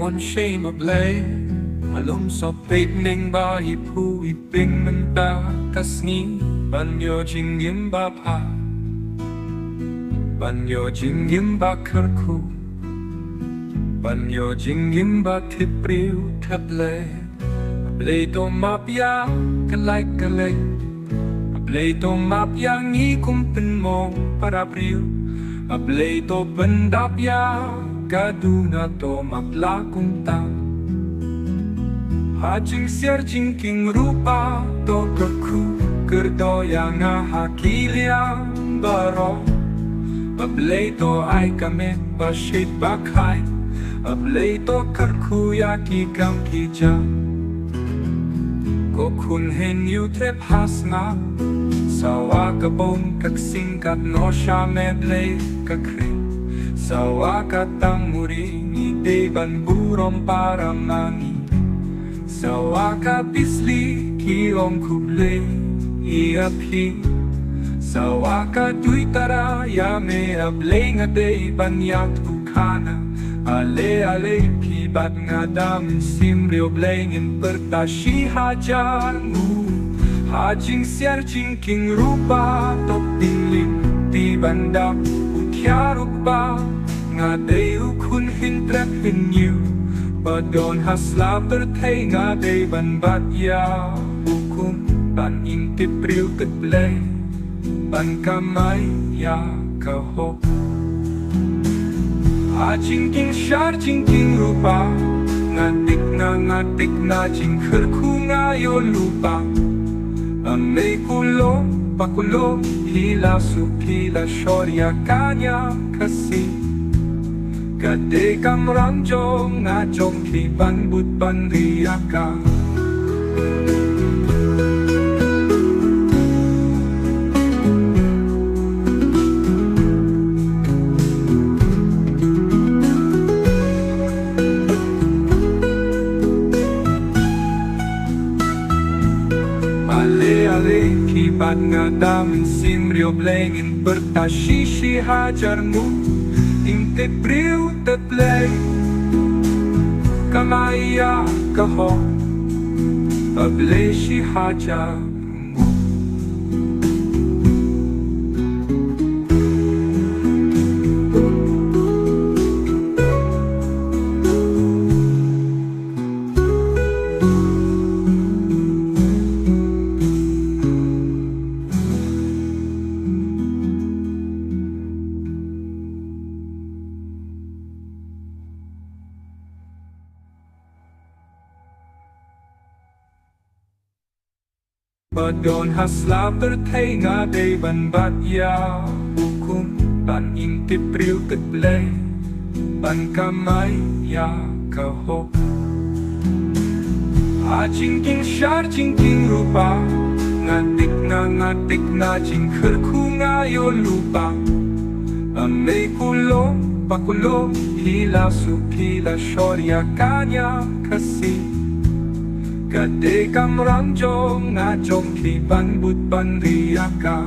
on shame of lay Lumsohpeit Bneng ba hipu iping menta kasni Banyo jingyim ba pa Banyo jingyim ba kerku Banyo jingyim ba tipriu teple Ablay to mapya kalay Ablay to mapya ngi kumpin mo para priu Ablay to bendapya kaduna to mapla kuntang Hajing siar jingking rupa to keku kerdoya nga hakiliang baro Ablay to ay kami basit bakhay Ablay to kerkuya kikam kijam Kokun henyu trep hasna Sawa kabong kagsingkat no siya medlay kakri Sawa katang muring ideban burom para mangi Sawa kapisli kiong kuble iapi Sawa kaduitara yame ablay nga day banyak tukana Ale kibat nga damin simrio blengin pertashi hajarmu Hajing siar jingking rupa top tingling di bandap ukyaruk ba Nga day ukun hintrep Rngiew Badon hasla bertay nga day ban batya Ukum ban intip riu ketblay Ban kamay ya kahok Hajingking syar jingking rupa Ngatik na jingkerku ngayo lupa Amay kulo, pakulo, hila supila shorya kanya kasi Kade kamranjong ngajong kiban butban riyaka Kibat nga damin simrio blengin bertashishi hajarmu Intip riu teplay Kamaya kaho Ablay shi hajarmu Badon hasla bertay nga day ban batya Hukum ban intip riu ketblay Ban kamay ya kahok Hajingking syar jingking rupa Ngatik na jingkerku ngayo lupa Amay kulo, pakulo, hila supila shorya kanya kasi Kade kamranjong ngajong kiban butban riyaka